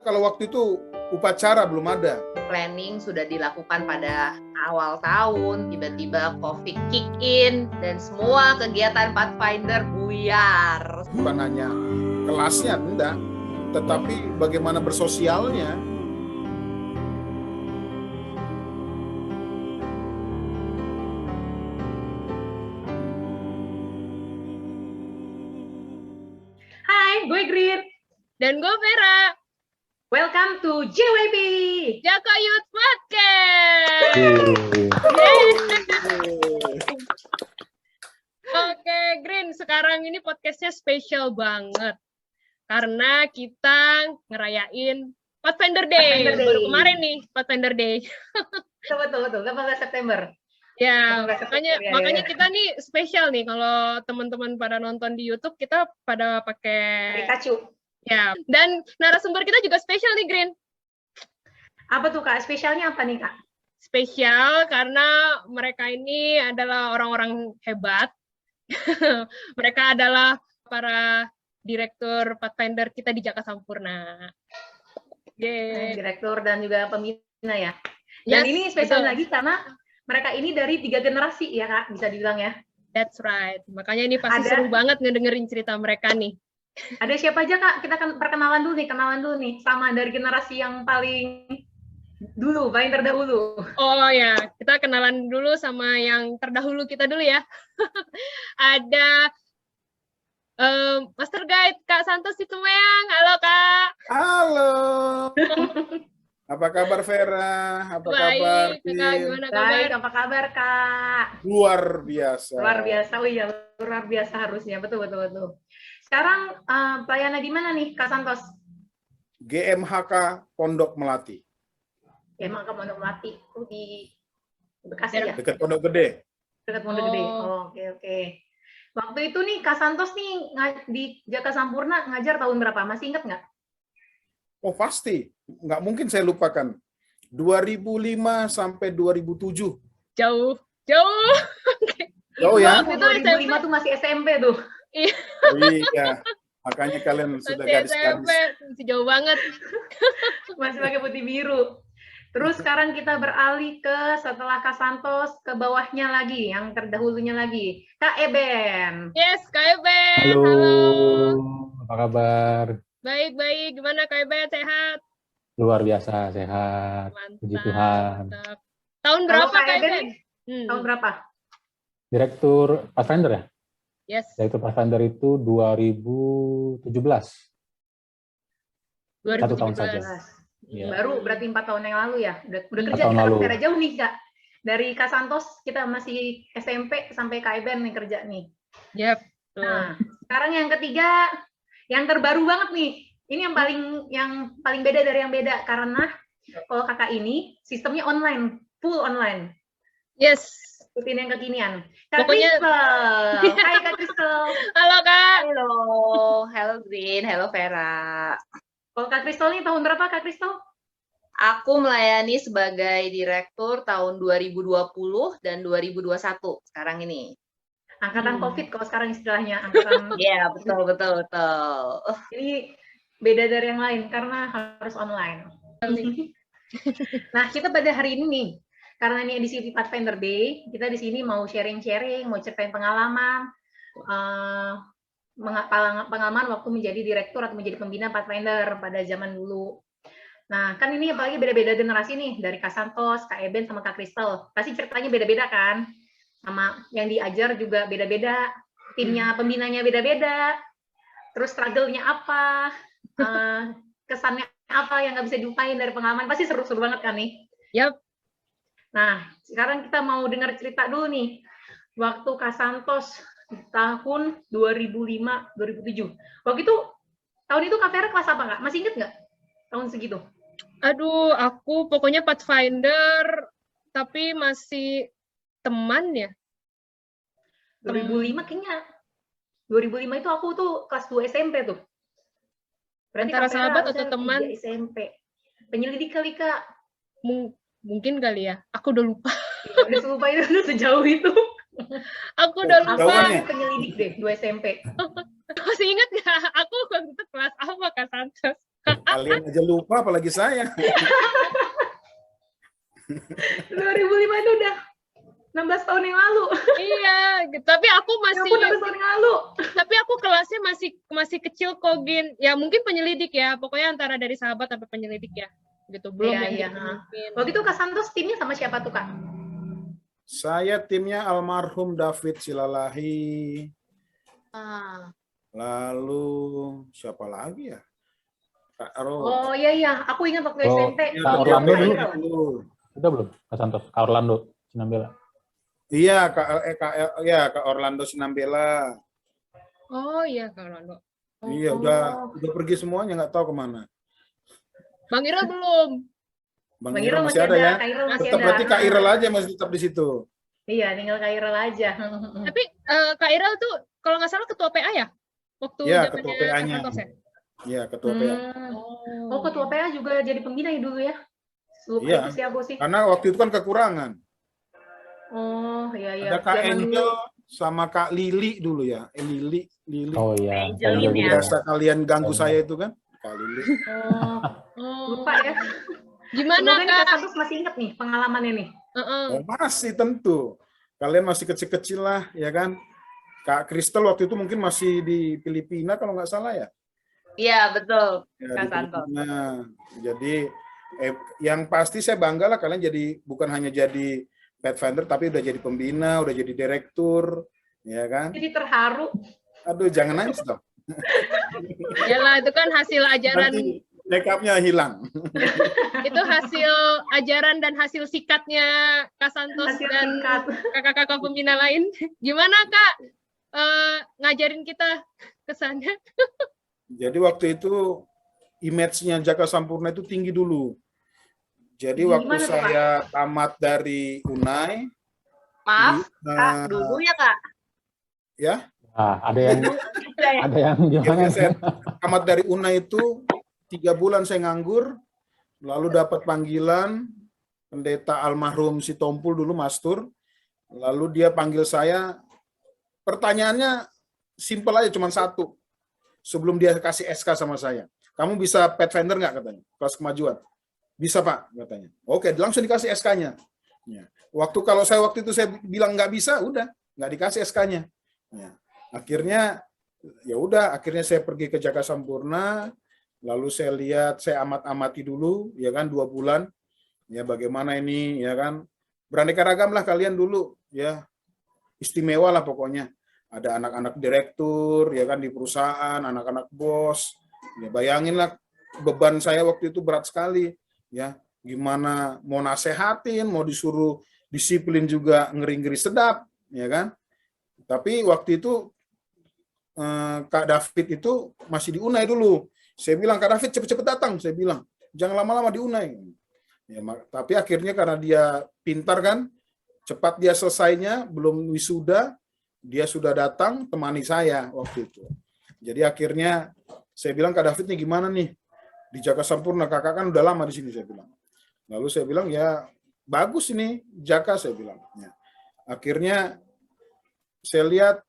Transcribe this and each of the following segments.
Kalau waktu itu upacara belum ada. Planning sudah dilakukan pada awal tahun, tiba-tiba COVID kick in, dan semua kegiatan Pathfinder buyar. Bukan hanya kelasnya, enggak, tetapi bagaimana bersosialnya. Hai, gue Green. Dan gue Vera. Welcome to JYP, Jaka Youth Podcast. Oke, Green, sekarang ini podcastnya spesial banget. Karena kita ngerayain Pathfinder Day. Baru kemarin nih, Pathfinder Day. Betul, 18 September. Ya, makanya kita nih spesial nih. Kalau teman-teman pada nonton di YouTube, kita pada pakai Pikachu. Ya, dan narasumber kita juga spesial nih, Green. Apa tuh, Kak? Spesialnya apa nih, Kak? Spesial karena mereka ini adalah orang-orang hebat. Mereka adalah para direktur Pathfinder kita di Jaka Sampurna. Direktur dan juga pembina ya. Dan ini spesial lagi karena mereka ini dari 3 generasi ya, Kak, bisa dibilang ya. That's right. Makanya ini pasti seru banget ngedengerin cerita mereka nih. Ada siapa aja, Kak? Kita kan kenalan dulu nih, sama dari generasi yang paling terdahulu. Oh ya, kita kenalan dulu sama yang terdahulu kita dulu ya. Ada Master Guide Kak Santos Situmeang. Halo, Kak. Halo. Apa kabar, Vera? Apa kabar, Kim? Gimana kabar? Baik, apa kabar, Kak? Luar biasa. Oh iya, luar biasa harusnya. Betul. Sekarang pelayanan di mana nih, Kak Santos? GMHK Pondok Melati. GMHK Pondok Melati di Bekasi ya? Dekat Pondok Gede. Dekat Pondok Gede. Oh, oke. Waktu itu nih, Kak Santos nih di Jaka Sampurna ngajar tahun berapa? Masih ingat nggak? Oh pasti, nggak mungkin saya lupakan. 2005 sampai 2007. Jauh. Jauh ya? 2005 tuh masih SMP tuh. Iya, makanya kalian sudah gadis-gadis. Masih jauh banget. Masih pakai putih biru. Terus sekarang kita beralih ke setelah Kak Santos ke bawahnya lagi, yang terdahulunya lagi, Kak Eben. Yes, Kak Eben. Halo. Apa kabar? Baik. Gimana Kak Eben? Sehat? Luar biasa, sehat. Mantap. Puji Tuhan. Mantap. Tahun berapa Kak Eben? Tahun berapa? Direktur Pathfinder ya? Yes. Direktur Pathfinder itu 2017. 2017. 1 tahun saja. Ya. Baru berarti 4 tahun yang lalu ya. Udah kerja tahun lalu. Kita jauh nih, Kak. Dari Kak Santos kita masih SMP sampai Kak Eben nih kerja nih. Yep. Nah, sekarang yang ketiga, yang terbaru banget nih. Ini yang paling beda dari yang beda karena kalau Kakak ini sistemnya online, full online. Yes. Ikutin yang kekinian. Kak Pokoknya... Crystal. Hai Kak Crystal. Halo Kak. Hello Green, hello Vera. Kalau Kak Crystal nih tahun berapa Kak Crystal? Aku melayani sebagai direktur tahun 2020 dan 2021 sekarang ini. Angkatan COVID kalau sekarang istilahnya. Angkatan. Iya, betul. Ini beda dari yang lain karena harus online. Nah, kita pada hari ini nih, karena ini edisi Pathfinder Day, kita di sini mau sharing-sharing, mau ceritain pengalaman waktu menjadi direktur atau menjadi pembina Pathfinder pada zaman dulu. Nah, kan ini apalagi beda-beda generasi nih, dari Kak Santos, Kak Eben, sama Kak Crystal. Pasti ceritanya beda-beda kan? Sama yang diajar juga beda-beda, timnya, pembinanya beda-beda, terus struggle-nya apa, kesannya apa yang nggak bisa dilupain dari pengalaman, pasti seru-seru banget kan nih? Yap. Nah, sekarang kita mau dengar cerita dulu nih, waktu Kak Santos tahun 2005-2007. Waktu itu, tahun itu Kak Vera kelas apa nggak? Masih inget nggak tahun segitu? Aduh, aku pokoknya Pathfinder, tapi masih teman ya. 2005 kayaknya. 2005 itu aku tuh kelas 2 SMP tuh. Berarti antara sahabat atau teman? SMP. Penyelidik kali Kak. Mungkin kali ya. Aku udah lupa. Udah lupa itu sejauh itu. Aku udah lupa. Aku penyelidik deh 2 SMP. Masih ingat nggak? Aku waktu itu kelas apa Kak Santos? Kalian aja lupa, apalagi saya. 2005 itu udah 16 tahun yang lalu. Iya, gitu. Tapi aku Ya masih, ampun, 16 tahun yang lalu. tapi aku kelasnya masih kecil kok, Gin. Ya mungkin penyelidik ya, pokoknya antara dari sahabat sampai penyelidik ya. Gitu, belum Iya, yang iya. jadi pemimpin. Waktu itu Kak Santos timnya sama siapa tuh, Kak? Saya timnya almarhum David Silalahi. Ah, Lalu siapa lagi ya? Kak Ro. Oh iya iya, aku ingat waktu Oh, SMP. Ya, Kak Kak Orlando Ro. dulu. Udah belum, Kak Santos? Kak Orlando, Sinambela. Iya, Kak Orlando Sinambela. Oh iya, Kak Orlando. Iya, udah pergi semuanya, nggak tahu kemana. Bang Ira belum. Bang Bang Iro Iro masih ada ya? Kak Iro masih Tetap ada. berarti Kak Irel aja masih tetap di situ. Iya, tinggal Kak Iro aja. Tapi Kak Ira tuh kalau nggak salah ketua PA ya? Waktu Iya, zamannya ketua PA-nya. Kak Santos ya? Iya, ketua PA. Oh, ketua PA juga jadi pembina ya dulu ya? Lupa Iya. itu sih aku sih. Karena waktu itu kan kekurangan. Oh, iya iya. Ada Kak Zaman dulu. Angel sama Kak Lili dulu ya. Lili. Oh iya. Angelin Angel ya. juga. Biasa kalian ganggu saya itu kan? Kak Lili. Oh, Oh. lupa ya. Gimana Semoga nih Kak Kak? Santos masih ingat nih pengalamannya nih. Heeh. Oh, masih tentu. Kalian masih kecil-kecil lah, ya kan? Kak Kristel waktu itu mungkin masih di Filipina kalau nggak salah ya. iya betul, Ya, Kak di Santos. Filipina. Jadi yang pasti saya bangga lah kalian jadi bukan hanya jadi Pathfinder tapi udah jadi pembina, udah jadi direktur, ya kan? Jadi terharu. Aduh, jangan nangis dong. Yalah, itu kan hasil ajaran, Nanti make-up-nya hilang. itu hasil ajaran dan hasil sikatnya Kak Santos Hasil dan singkat. kakak-kakak pembina lain. Gimana Kak ngajarin kita kesannya? Jadi waktu itu image-nya Jaka Sampurna itu tinggi dulu. Jadi Gimana waktu tuh, Pak? saya tamat dari UNAI, Maaf, di- Kak, dulu ya Kak. ya, Nah, ada yang gimana? akhirnya saya tamat dari UNAI itu 3 bulan saya nganggur, lalu dapat panggilan pendeta almarhum si Tompul dulu Mastur, lalu dia panggil saya, pertanyaannya simpel aja, cuma satu, sebelum dia kasih SK sama saya, kamu bisa Pathfinder nggak katanya, kelas kemajuan, bisa Pak katanya, oke langsung dikasih SK-nya. Ya. Waktu itu saya bilang nggak bisa, udah nggak dikasih SK-nya. Ya. Akhirnya saya pergi ke Jaka Sampurna. Lalu saya lihat, saya amati dulu, ya kan 2 bulan, ya bagaimana ini, ya kan beraneka ragam lah kalian dulu, ya istimewa lah pokoknya. Ada anak-anak direktur, ya kan di perusahaan, anak-anak bos, ya bayangin lah beban saya waktu itu berat sekali, ya gimana mau nasehatin, mau disuruh disiplin juga ngeri-ngeri sedap, ya kan. Tapi waktu itu Kak David itu masih di UNAI dulu. Saya bilang, Kak David cepet-cepet datang. Saya bilang, jangan lama-lama di UNAI. Ya, tapi akhirnya karena dia pintar kan, cepat dia selesainya, belum wisuda, dia sudah datang temani saya waktu itu. Jadi akhirnya saya bilang, Kak David nih gimana nih? Di Jaka Sampurna, kakak kan udah lama di sini, saya bilang. Lalu saya bilang, ya bagus ini Jaka, saya bilang. Ya. Akhirnya saya lihat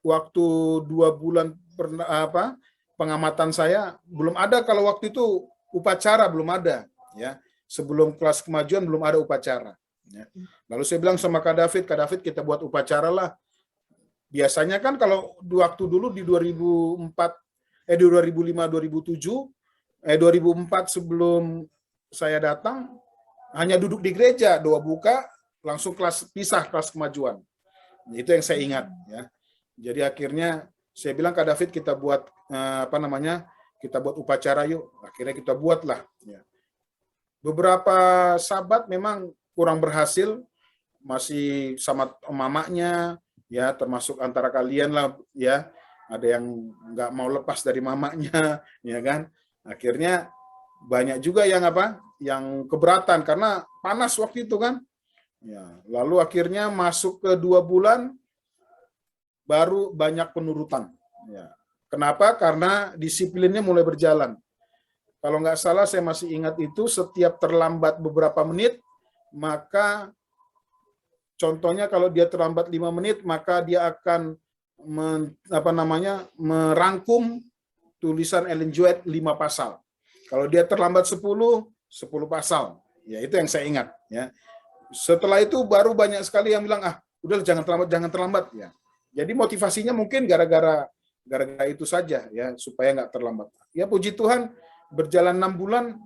waktu 2 bulan pengamatan saya belum ada, kalau waktu itu upacara belum ada, ya sebelum kelas kemajuan belum ada upacara, ya. Lalu saya bilang sama Kak David kita buat upacara lah. Biasanya kan kalau waktu dulu di 2005 2007 2004 sebelum saya datang hanya duduk di gereja, doa buka langsung kelas pisah, kelas kemajuan. Itu yang saya ingat, ya. Jadi akhirnya saya bilang, Kak David kita buat kita buat upacara yuk. Akhirnya kita buatlah. Ya. Beberapa sahabat memang kurang berhasil, masih sama mamanya, ya termasuk antara kalian lah, ya ada yang nggak mau lepas dari mamanya, ya kan. Akhirnya banyak juga yang keberatan karena panas waktu itu kan. Ya, lalu akhirnya masuk ke 2 bulan baru banyak penurutan. Ya. Kenapa? Karena disiplinnya mulai berjalan. Kalau nggak salah saya masih ingat itu, setiap terlambat beberapa menit, maka contohnya kalau dia terlambat 5 menit, maka dia akan merangkum tulisan Ellen G. White 5 pasal. Kalau dia terlambat 10 pasal. Ya, itu yang saya ingat. Ya. Setelah itu baru banyak sekali yang bilang, udah jangan terlambat. Ya. Jadi motivasinya mungkin gara-gara itu saja, ya, supaya nggak terlambat. Ya, puji Tuhan, berjalan 6 bulan,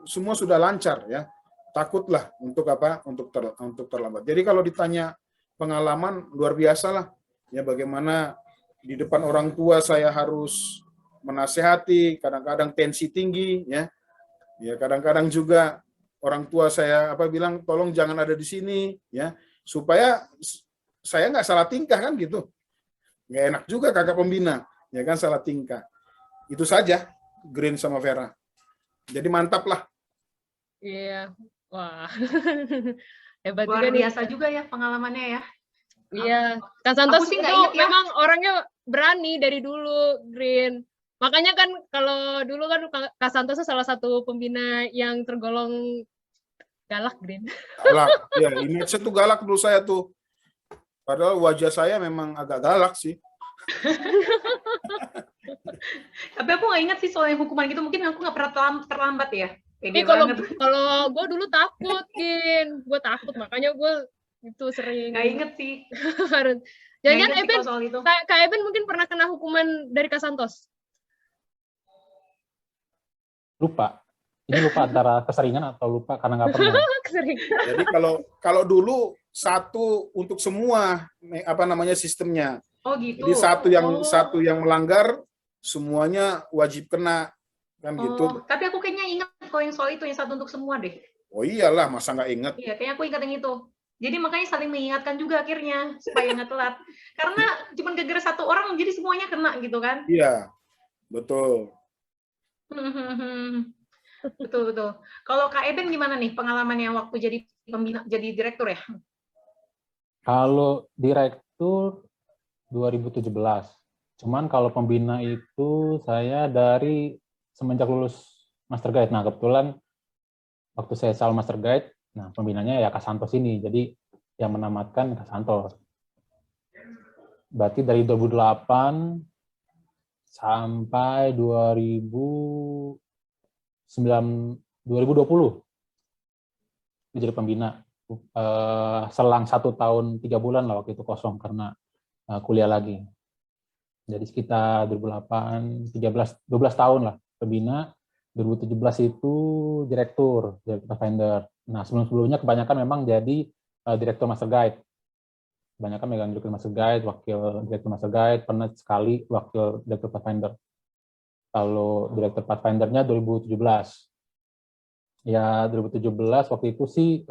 semua sudah lancar, ya. Takutlah untuk untuk terlambat. Jadi kalau ditanya pengalaman, luar biasa lah. Ya, bagaimana di depan orang tua saya harus menasehati, kadang-kadang tensi tinggi, ya. Ya, kadang-kadang juga orang tua saya bilang tolong jangan ada di sini, ya, supaya saya nggak salah tingkah kan gitu. Nggak enak juga kakak pembina, ya kan, salah tingkah. Itu saja Green sama Vera. Jadi mantap lah. Iya, wah. Hebat Luar juga nih. biasa juga ya pengalamannya ya. Iya, Kak Santos Aku sih itu nggak inget ya. memang orangnya berani dari dulu, Green. Makanya kan kalau dulu kan Kak Santos itu salah satu pembina yang tergolong galak, Green. Galak. Ya, image tuh galak dulu saya tuh. Padahal wajah saya memang agak galak sih. Tapi aku nggak ingat sih soal yang hukuman gitu. Mungkin aku nggak pernah terlambat ya. Pede Ini kalau banget. gue dulu takut, Gin. Gue takut, makanya gue itu sering. Nggak inget sih. Jangan Nggak inget sih Eben, kalau soal itu. Kak Eben mungkin pernah kena hukuman dari Kak Santos. Lupa. Ini lupa antara keseringan atau lupa karena nggak pernah. Keseringan. Jadi kalau dulu satu untuk semua sistemnya. Oh gitu. Jadi satu yang melanggar semuanya wajib kena kan gitu. Tapi aku kayaknya ingat kalau yang soal itu yang satu untuk semua deh. Oh iyalah, masa nggak ingat? Iya, kayaknya aku ingat yang itu. Jadi makanya saling mengingatkan juga akhirnya supaya nggak telat. Karena cuma gara-gara satu orang jadi semuanya kena gitu kan. Iya, betul. Betul. Kalau Kak Eben gimana nih pengalamannya waktu jadi pembina, jadi direktur ya? Kalau direktur 2017. Cuman kalau pembina itu saya dari semenjak lulus Master Guide. Nah, kebetulan waktu saya salah Master Guide, nah pembinanya ya Kak Santos ini. Jadi yang menamatkan Kak Santos. Berarti dari 2008 sampai 2020 jadi pembina. Selang 1 tahun 3 bulan lah waktu itu kosong karena kuliah lagi. Jadi sekitar 2008, 12 tahun lah pembina. 2017 itu direktur Pathfinder. Nah, sebelum-sebelumnya kebanyakan memang jadi direktur Master Guide. Kebanyakan megang direktur Master Guide, wakil direktur Master Guide, pernah sekali wakil direktur Pathfinder. Kalau direktur Pathfinder-nya 2017. Ya, 2017 waktu itu sih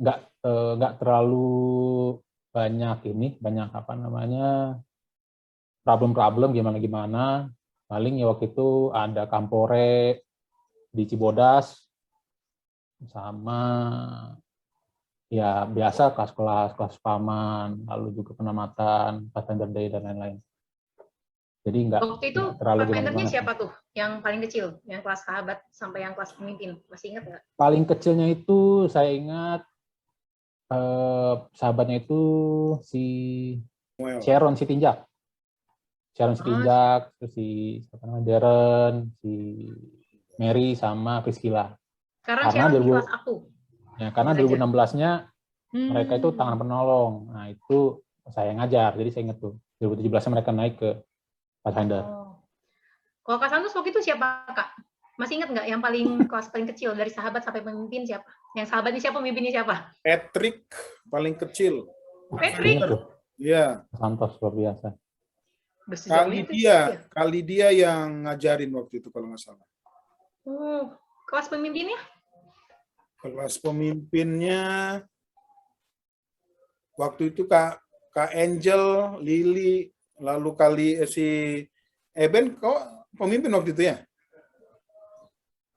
nggak terlalu banyak problem gimana. Paling ya waktu itu ada Kampore di Cibodas sama ya biasa kelas paman, lalu juga penamatan, Pathfinder Day dan lain-lain. Jadi waktu itu terlalu Pathfindernya gimana. siapa tuh? Yang paling kecil, yang kelas sahabat sampai yang kelas pemimpin, masih ingat nggak? Paling kecilnya itu saya ingat sahabatnya itu si Sharon Sitinjak. Terus si Darren, si Mary sama Priscilla. Sekarang siapa di kelas aku? Ya, karena 2016-nya mereka itu tangan penolong. Nah, itu saya ngajar. Jadi saya ingat tuh 2017-nya mereka naik ke Pathfinder. Kalau Kak Santos waktu itu siapa, Kak? Masih ingat nggak yang kelas paling kecil dari sahabat sampai pemimpin siapa? Yang sahabatnya siapa, pemimpinnya siapa? Patrick paling kecil. Patrick. Iya. Santos luar biasa. Kali dia yang ngajarin waktu itu kalau nggak salah. Kelas pemimpinnya? Kelas pemimpinnya waktu itu Kak Angel, Lily, lalu si Eben, kok pemimpin waktu itu ya?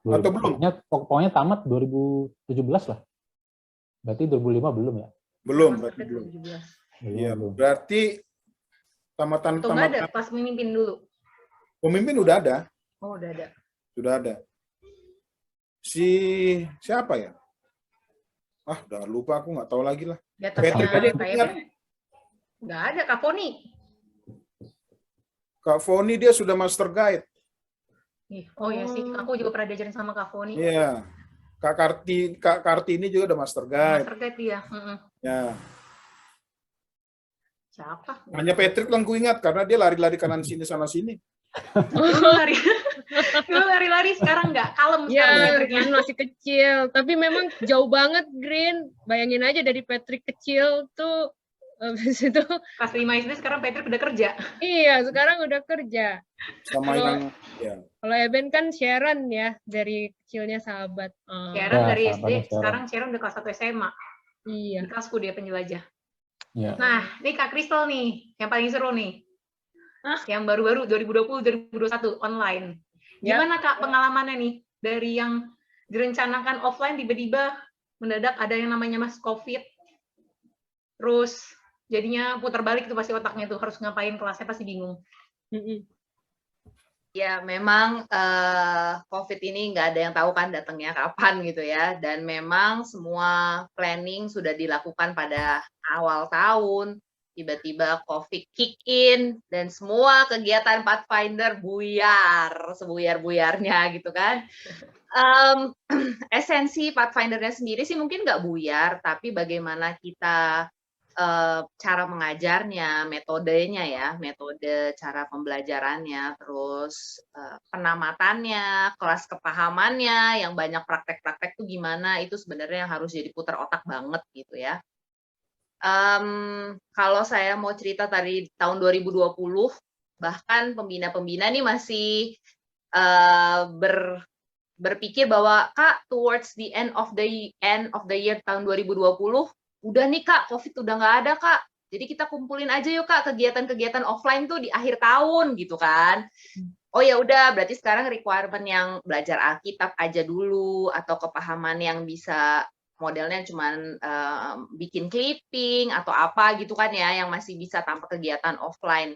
Atau belum? Pokoknya tamat 2017 lah. Berarti 2005 belum ya? Belum, berarti belum. Iya, berarti tamatan. Ada pas pemimpin dulu. Pemimpin udah ada. Oh, udah ada. Sudah ada. Si siapa ya? Udah lupa, aku nggak tahu lagi lah. Patrick aja. Nggak ada, Kak Poni. Kak Foni dia sudah master guide. Oh ya sih, aku juga pernah diajarin sama Kak Foni. Iya. Kak Kartini juga udah master guide. Master guide dia. Ya. Siapa? Hanya Patrick yang ku ingat karena dia lari-lari kanan sini sana sini. Dulu lari. Dulu lari-lari, sekarang nggak. Kalem sekarang Ya, Patricknya. kan masih kecil. Tapi memang jauh banget, Green. Bayangin aja dari Patrick kecil tuh, habis itu, Kelas 5 SD, sekarang Patrick udah kerja. iya, sekarang udah kerja. Sama Kalau- yang ya. Kalau Eben kan Sharon ya, dari kecilnya sahabat. Sharon Ya, dari SD, sahabatnya Sharon. sekarang Sharon udah kelas 1 SMA. Iya. Di kelasku dia penjelajah. Ya. Nah, ini Kak Kristal nih, yang paling seru nih. Hah? Yang baru-baru 2020-2021 online. Ya. Gimana Kak pengalamannya nih dari yang direncanakan offline tiba-tiba mendadak ada yang namanya Mas COVID. Terus jadinya putar balik tuh pasti otaknya tuh harus ngapain, kelasnya pasti bingung. Ya, memang COVID ini nggak ada yang tahu kan datangnya kapan gitu ya. Dan memang semua planning sudah dilakukan pada awal tahun. Tiba-tiba COVID kick in dan semua kegiatan Pathfinder buyar, sebuyar-buyarnya gitu kan. Esensi Pathfindernya sendiri sih mungkin nggak buyar, tapi bagaimana kita cara mengajarnya, metodenya ya, metode cara pembelajarannya, terus penamatannya, kelas kepahamannya, yang banyak praktek-praktek tuh gimana, itu sebenarnya yang harus jadi putar otak banget gitu ya. Kalau saya mau cerita tadi tahun 2020, bahkan pembina-pembina nih masih berpikir bahwa Kak, towards the end of the year tahun 2020, udah nih Kak, COVID udah nggak ada Kak. Jadi kita kumpulin aja yuk Kak kegiatan-kegiatan offline tuh di akhir tahun gitu kan. Oh ya udah, berarti sekarang requirement yang belajar Alkitab aja dulu atau kepahaman yang bisa modelnya cuman bikin clipping atau apa gitu kan ya, yang masih bisa tanpa kegiatan offline.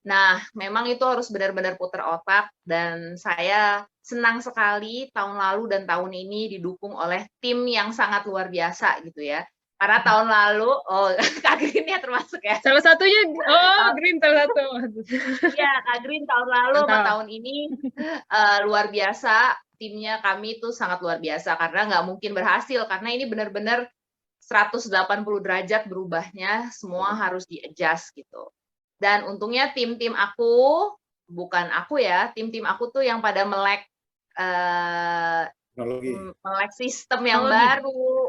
Nah, memang itu harus benar-benar putar otak dan saya senang sekali tahun lalu dan tahun ini didukung oleh tim yang sangat luar biasa gitu ya. Karena tahun lalu, Kak Green ya termasuk ya. Salah satunya, Green salah satu. Iya, Kak Green tahun lalu sama Mantap. tahun ini luar biasa. Timnya kami itu sangat luar biasa karena nggak mungkin berhasil karena ini benar-benar 180 derajat berubahnya, semua harus di-adjust gitu. Dan untungnya tim-tim aku, bukan aku ya, tim-tim aku tuh yang pada melek sistem yang baru,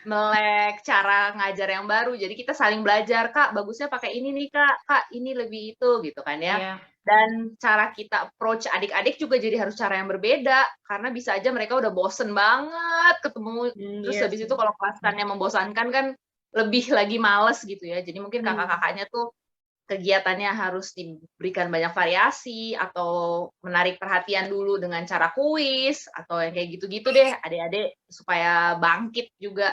melek cara ngajar yang baru. Jadi kita saling belajar, Kak, bagusnya pakai ini nih, Kak, ini lebih itu gitu kan ya. Iya. Dan cara kita approach adik-adik juga jadi harus cara yang berbeda karena bisa aja mereka udah bosen banget ketemu terus habis itu kalau kelasannya membosankan kan lebih lagi males gitu ya. Jadi mungkin kakak-kakaknya tuh kegiatannya harus diberikan banyak variasi atau menarik perhatian dulu dengan cara kuis atau yang kayak gitu-gitu deh adik-adik supaya bangkit juga.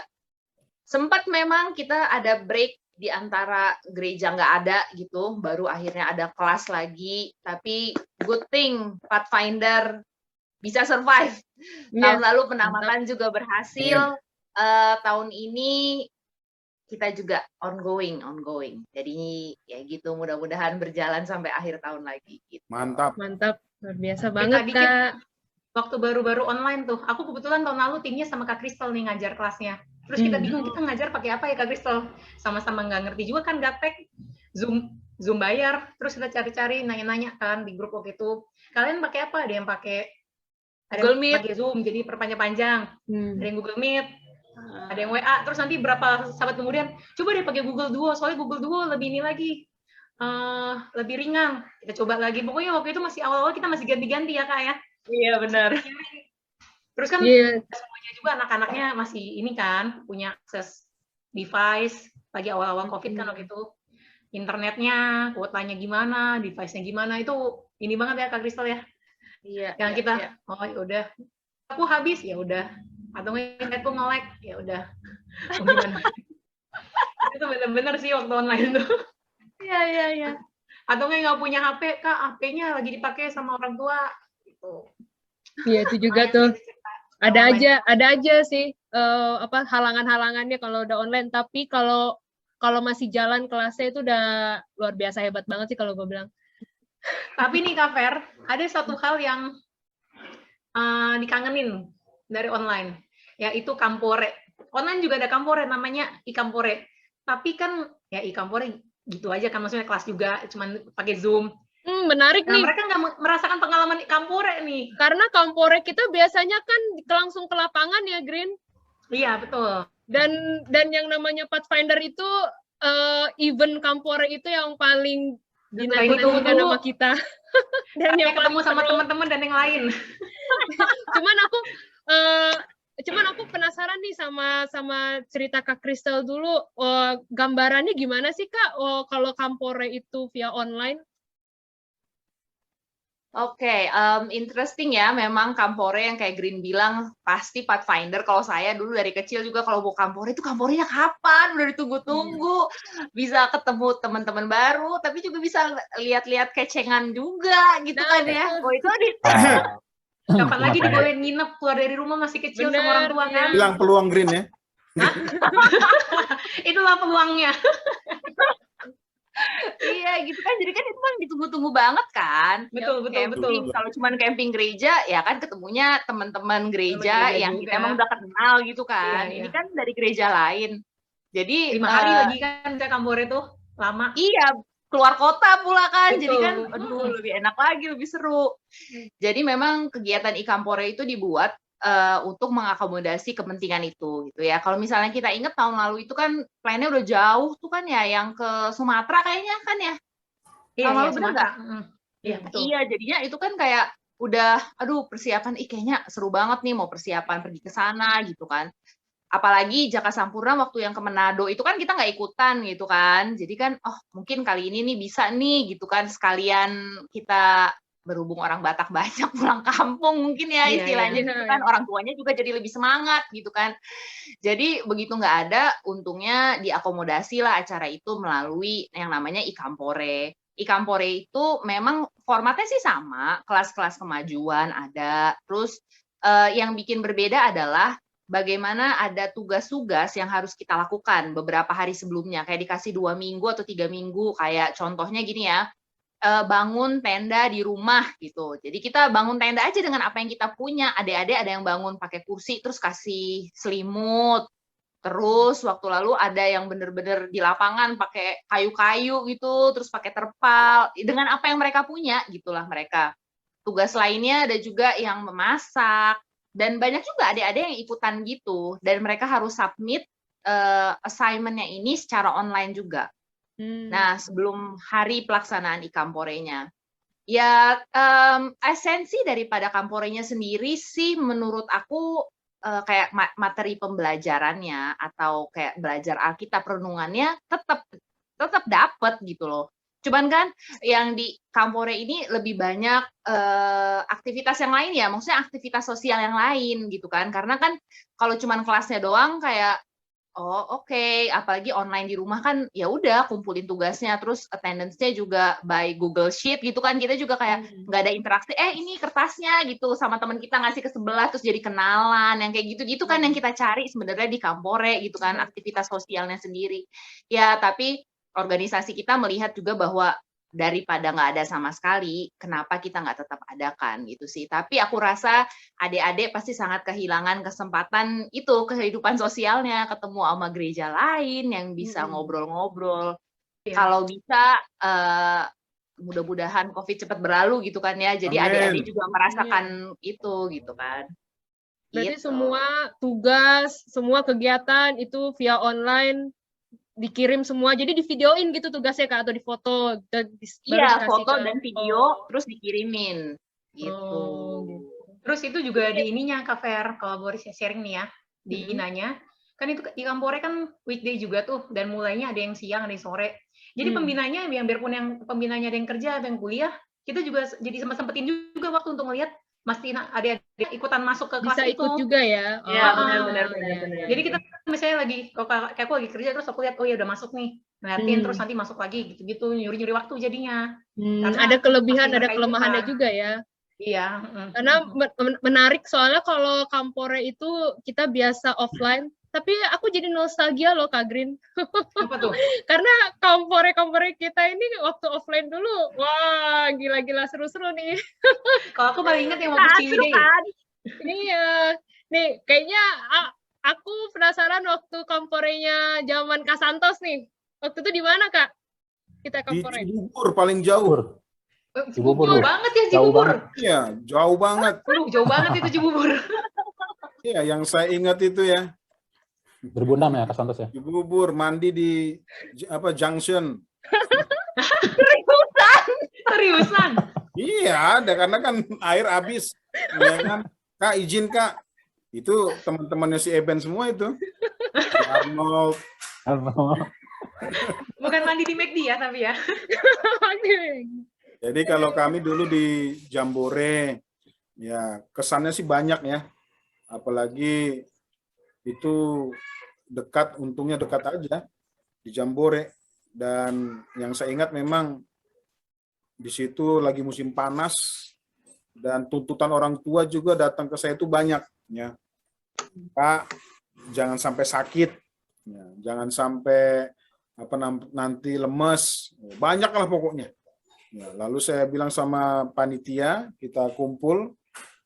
Sempat memang kita ada break di antara gereja nggak ada gitu, baru akhirnya ada kelas lagi, tapi good thing Pathfinder bisa survive. Tahun lalu penamatan juga berhasil, tahun ini kita juga ongoing. Jadi ya gitu, mudah-mudahan berjalan sampai akhir tahun lagi. Gitu. Mantap. Luar biasa banget Kak. Waktu baru-baru online tuh, aku kebetulan tahun lalu timnya sama Kak Kristal nih ngajar kelasnya. Terus kita bingung kita ngajar pakai apa ya Kak Kristal? Sama-sama nggak ngerti juga kan gaptek, Zoom bayar. Terus kita cari-cari, nanya-nanya kan di grup waktu itu. Kalian pakai apa? Ada yang pakai Google Meet, pakai Zoom jadi perpanjang-panjang. Ada yang Google Meet, ada yang WA. Terus nanti berapa sahabat kemudian, coba deh pakai Google Duo. Soalnya Google Duo lebih ini lagi, lebih ringan. Kita coba lagi. Pokoknya waktu itu masih awal-awal kita masih ganti-ganti ya Kak ya. Iya benar. Terus kan semuanya juga anak-anaknya masih ini kan punya akses device lagi awal-awal COVID kan waktu itu internetnya, kuotanya gimana, device-nya gimana itu ini banget ya Kak Kristal ya. Iya. Yang kita oh ya udah aku habis ya udah atau internetku nge-lag ya udah. Gimana? Itu benar-benar sih waktu online tuh. Iya. Atau nggak punya HP, Kak, HP-nya lagi dipakai sama orang tua gitu. Iya itu juga tuh. Ada aja sih halangan-halangannya kalau udah online, tapi kalau masih jalan kelasnya itu udah luar biasa hebat banget sih kalau gue bilang. Tapi nih Kak Fer, ada satu hal yang dikangenin dari online, yaitu Kampore. Online juga ada Kampore, namanya Ikampore. Tapi kan ya Ikampore gitu aja kan, maksudnya kelas juga, cuman pakai Zoom. Menarik Nah, nih. mereka nggak merasakan pengalaman Kampore nih. Karena Kampore kita biasanya kan langsung ke lapangan ya, Green. Iya, betul. Dan yang namanya Pathfinder itu event Kampore itu yang paling dinantikan sama kita. Dan yang ketemu paling sama seru. teman-teman dan yang lain. Cuman aku penasaran nih sama cerita Kak Kristal dulu. Gambarannya gimana sih Kak? Kalau Kampore itu via online? Oke, interesting ya. Memang Kampore yang kayak Green bilang pasti Pathfinder. Kalau saya dulu dari kecil juga kalau mau Kampore itu Kamporenya kapan? Udah ditunggu-tunggu. Bisa ketemu teman-teman baru, tapi juga bisa lihat-lihat kecengan juga gitu kan ya. Oh itu Kapan lagi dibolehin nginep keluar dari rumah masih kecil sama orang tua kan? Bilang peluang Green ya. Itulah peluangnya. Iya gitu kan, jadi kan itu kan ditunggu-tunggu banget kan. Betul. Kalau cuman camping gereja ya kan ketemunya teman-teman gereja yang juga. kita emang udah kenal gitu kan. Iya. Ini kan dari gereja lain. Jadi 5 hari lagi kan ke Kampore tuh lama. Iya, keluar kota pula kan. Betul. Jadi kan aduh lebih enak lagi, lebih seru. Jadi memang kegiatan Ikampore itu dibuat untuk mengakomodasi kepentingan itu gitu ya. Kalau misalnya kita ingat tahun lalu itu kan plannya udah jauh tuh kan ya, yang ke Sumatera kayaknya kan ya. Tahun lalu bener nggak? Iya, betul. Iya, jadinya itu kan kayak udah aduh persiapan kayaknya seru banget nih mau persiapan pergi ke sana gitu kan. Apalagi Jaka Sampurna waktu yang ke Manado itu kan kita nggak ikutan gitu kan. Jadi kan mungkin kali ini nih bisa nih gitu kan, sekalian kita berhubung orang Batak banyak pulang kampung mungkin ya istilahnya gitu kan, orang tuanya juga jadi lebih semangat gitu kan. Jadi begitu nggak ada, untungnya diakomodasi lah acara itu melalui yang namanya Ikampore. Ikampore itu memang formatnya sih sama, kelas-kelas kemajuan ada. Terus yang bikin berbeda adalah bagaimana ada tugas-tugas yang harus kita lakukan beberapa hari sebelumnya, kayak dikasih 2 minggu atau 3 minggu, kayak contohnya gini ya, bangun tenda di rumah gitu. Jadi kita bangun tenda aja dengan apa yang kita punya. Adik-adik ada yang bangun pakai kursi terus kasih selimut. Terus waktu lalu ada yang bener-bener di lapangan pakai kayu-kayu gitu, terus pakai terpal. Dengan apa yang mereka punya gitulah mereka. Tugas lainnya ada juga yang memasak, dan banyak juga adik-adik yang ikutan gitu. Dan mereka harus submit assignment-nya ini secara online juga. Nah, sebelum hari pelaksanaan Ikamporenya. Ya, esensi daripada Kamporenya sendiri sih menurut aku kayak materi pembelajarannya atau kayak belajar Alkitab renungannya tetap dapat gitu loh. Cuman kan yang di Kampore ini lebih banyak aktivitas yang lain ya, maksudnya aktivitas sosial yang lain gitu kan. Karena kan kalau cuman kelasnya doang kayak oke. Apalagi online di rumah kan ya udah kumpulin tugasnya, terus attendance-nya juga by Google Sheet gitu kan, kita juga kayak nggak ada interaksi, ini kertasnya gitu sama teman kita ngasih ke sebelah terus jadi kenalan, yang kayak gitu-gitu kan yang kita cari sebenarnya di Kampore gitu kan, aktivitas sosialnya sendiri. Ya tapi organisasi kita melihat juga bahwa daripada nggak ada sama sekali, kenapa kita nggak tetap adakan gitu sih. Tapi aku rasa adik-adik pasti sangat kehilangan kesempatan itu, kehidupan sosialnya, ketemu sama gereja lain yang bisa ngobrol-ngobrol. Kalau bisa, mudah-mudahan COVID cepat berlalu gitu kan ya. Jadi adik-adik juga merasakan itu gitu kan. Berarti Gitu. semua tugas, semua kegiatan itu via online, dikirim semua, jadi di videoin gitu tugasnya Kak, atau di foto? Iya, foto dan video, terus dikirimin gitu. Terus itu juga di ininya Kak Fer, kalau boleh sharing nih ya, di Inanya, kan itu di Kampore kan weekday juga tuh, dan mulainya ada yang siang, ada yang sore. Jadi pembinanya, biarpun yang pembinanya ada yang kerja, ada yang kuliah, kita juga jadi sempetin juga waktu untuk ngelihat masih ada ikutan masuk ke kelas bisa itu. Ikut juga ya. Iya, benar. Jadi kita misalnya lagi, kayak aku lagi kerja terus aku lihat, ya udah masuk nih, ngeliatin terus nanti masuk lagi gitu-gitu, nyuri-nyuri waktu jadinya. Karena ada kelebihan, ada kelemahannya juga ya. Iya. Karena menarik soalnya kalau Kampore itu kita biasa offline, Tapi aku jadi nostalgia loh Kak Green. Apa tuh? Karena kompore-kompore kita ini waktu offline dulu, wah gila-gila seru-seru nih. Kalau aku paling ingat yang waktu Seru Ciwidey. kan? Iya. Nih, kayaknya aku penasaran waktu komporenya zaman Kak Santos nih. Waktu itu di mana Kak? Kita Di kompore. Cibubur paling jauh. Cibubur. Jauh banget ya Jauh Cibubur. banget. Iya, jauh banget. Aduh, jauh banget itu Cibubur. Iya, yang saya ingat itu ya. 2006 ya, Kak Santos ya? Cibubur, mandi di junction. Seriusan. Iya, ada karena kan air habis. Ya kan? Kak, izin Kak. Itu teman-temannya si Eben semua itu. Si Arnold. Bukan mandi di McD ya, tapi ya. Jadi kalau kami dulu di Jambore, ya kesannya sih banyak ya. Apalagi itu dekat, untungnya dekat aja di Jambore. Dan yang saya ingat memang di situ lagi musim panas dan tuntutan orang tua juga datang ke saya itu banyak ya. Pak, jangan sampai sakit, ya, jangan sampai nanti lemes, banyak lah pokoknya. Ya, lalu saya bilang sama panitia, kita kumpul,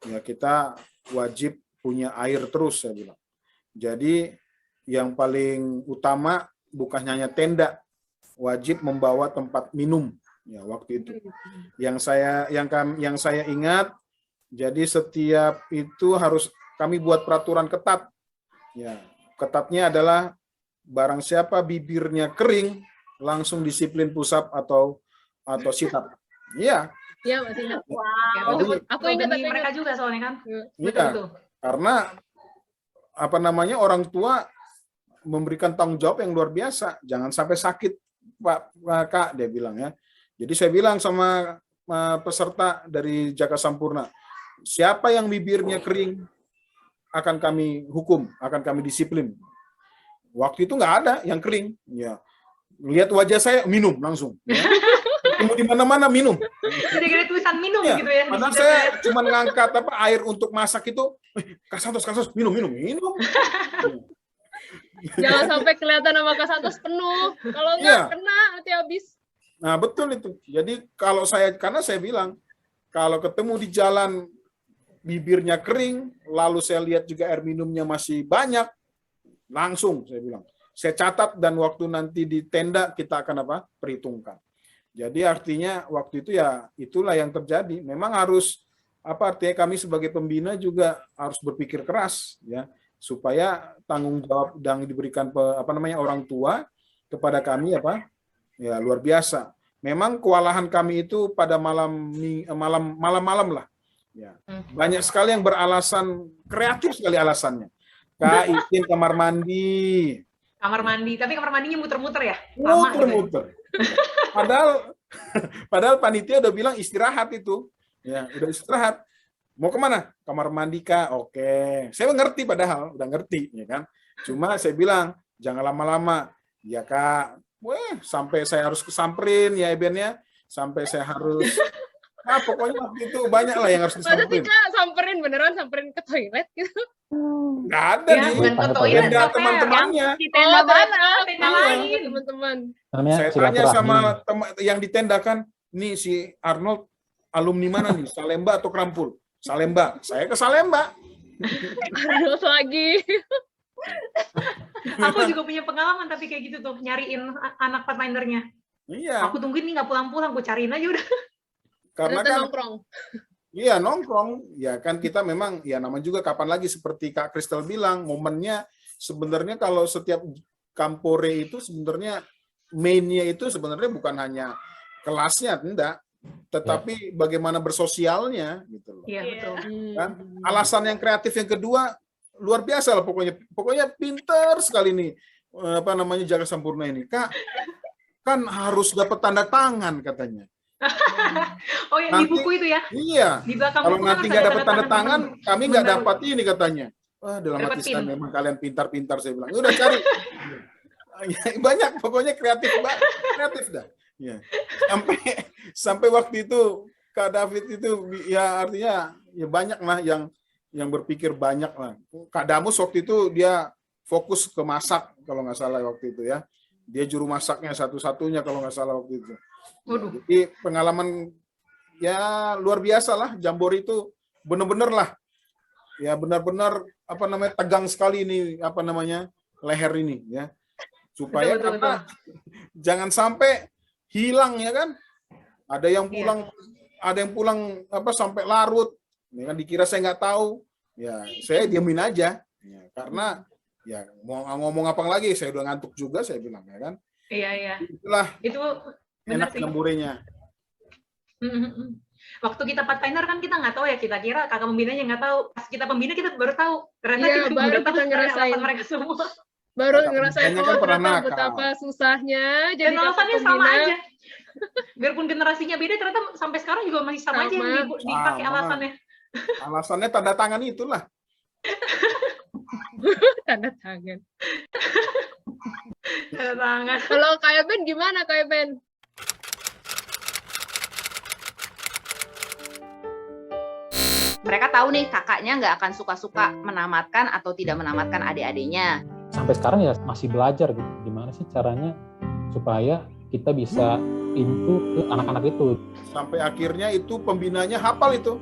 ya kita wajib punya air terus, saya bilang. Jadi yang paling utama bukan hanya tenda, wajib membawa tempat minum. Ya, waktu itu. Yang saya ingat, jadi setiap itu harus kami buat peraturan ketat. Ya, ketatnya adalah barang siapa bibirnya kering langsung disiplin push-up atau sit up. Iya. Iya, masih ingat. Wow. Aku ingat mereka juga soalnya kan. Iya. Karena orang tua memberikan tanggung jawab yang luar biasa. Jangan sampai sakit, Pak Kak, dia bilang ya. Jadi saya bilang sama peserta dari Jaka Sampurna, siapa yang bibirnya kering akan kami hukum, akan kami disiplin. Waktu itu nggak ada yang kering. Ya. Lihat wajah saya, minum langsung. Ya. Ketemu di mana-mana minum. Ada tulisan minum ya, gitu ya. Padahal saya cuma ngangkat air untuk masak itu, Kak Santos, minum. Jangan sampai kelihatan sama Kak Santos penuh. Kalau enggak kena nanti habis. Nah, betul itu. Jadi karena saya bilang, kalau ketemu di jalan bibirnya kering, lalu saya lihat juga air minumnya masih banyak, langsung saya bilang, saya catat dan waktu nanti di tenda kita akan perhitungkan. Jadi artinya waktu itu ya itulah yang terjadi. Memang harus artinya kami sebagai pembina juga harus berpikir keras ya, supaya tanggung jawab yang diberikan orang tua kepada kami ya luar biasa. Memang kewalahan kami itu pada malam-malam lah. Ya. Banyak sekali yang beralasan, kreatif sekali alasannya. Kak, izin kamar mandi. Kamar mandi, tapi kamar mandinya muter-muter ya? Muter-muter. Padahal panitia udah bilang istirahat itu. Ya, udah istirahat. Mau kemana? Kamar mandi Kak. Oke. Saya ngerti padahal, udah ngerti ya kan. Cuma saya bilang jangan lama-lama. Ya Kak. Sampai saya harus kesamperin ya Eben ya. Sampai saya harus pokoknya waktu itu banyak lah yang harus disamperin. Beneran samperin ke toilet gitu? Nggak ada ya, nih. Tenda teman-temannya. Di tenda mana? Tenda lain. Teman-teman. Saya tanya sama yang ditendakan, nih si Arnold alumni mana nih? Salemba atau Krampul? Salemba. Saya ke Salemba. Arnold lagi. Aku juga punya pengalaman tapi kayak gitu tuh, nyariin anak Pathfindernya. Iya. Aku tungguin nih nggak pulang-pulang, aku cariin aja udah. Karena kan nongkrong. Iya, nongkrong. Ya kan kita memang, ya namanya juga kapan lagi seperti Kak Kristal bilang, momennya sebenarnya kalau setiap kampore itu sebenarnya mainnya itu sebenarnya bukan hanya kelasnya, enggak. Tetapi bagaimana bersosialnya gitu loh. Iya, betul. Kan? Alasan yang kreatif yang kedua luar biasa lah pokoknya pinter sekali nih Jaka Sampurna ini. Kak, kan harus dapat tanda tangan katanya. Oh yang nanti, di buku itu ya? Iya. Di belakang kalau nanti nggak dapat tanda tangan, kami nggak dapat ini katanya. Wah, dalam hati saya memang kalian pintar-pintar saya bilang. Udah cari. Banyak pokoknya kreatif dah. Ya. Sampai waktu itu Kak David itu ya artinya ya banyak lah yang berpikir banyak lah. Kak Damus waktu itu dia fokus ke masak kalau nggak salah waktu itu ya. Dia juru masaknya satu-satunya kalau nggak salah waktu itu. Waduh. Jadi pengalaman ya luar biasa lah. Jambore itu bener-bener lah. Ya benar-benar apa namanya tegang sekali ini apa namanya leher ini ya. Supaya Betul, karena jangan sampai hilang ya kan. Ada yang pulang apa sampai larut. Ini kan dikira saya nggak tahu. Ya saya diamin aja. Ya, karena ya mau ngomong apa lagi, saya udah ngantuk juga, saya bilang ya kan. Iya. Itulah Itu benar enak sih. jamborenya. Waktu kita Pathfinder kan kita nggak tahu ya, kita kira kakak pembinanya nggak tahu. Pas kita pembina kita baru tahu. Ternyata Iya, kita baru udah tahu kita sebenarnya ngerasain. alasan mereka semua. Baru Kakak ngerasain pembinanya kan pernah ternyata nakal. betapa susahnya jadi Dan kakak alasannya sama pembina. aja. Biarpun generasinya beda, ternyata sampai sekarang juga masih sama aja yang Sama. dipakai Sama. alasannya. Alasannya tanda tangan itulah. Tanda tangan. Tanda tangan. Kalau kayak Ben gimana kayak Ben? Mereka tahu nih kakaknya nggak akan suka-suka menamatkan atau tidak menamatkan adik-adiknya. Sampai sekarang ya masih belajar gitu. Gimana sih caranya supaya kita bisa into ke anak-anak itu. Sampai akhirnya itu pembinanya hafal itu.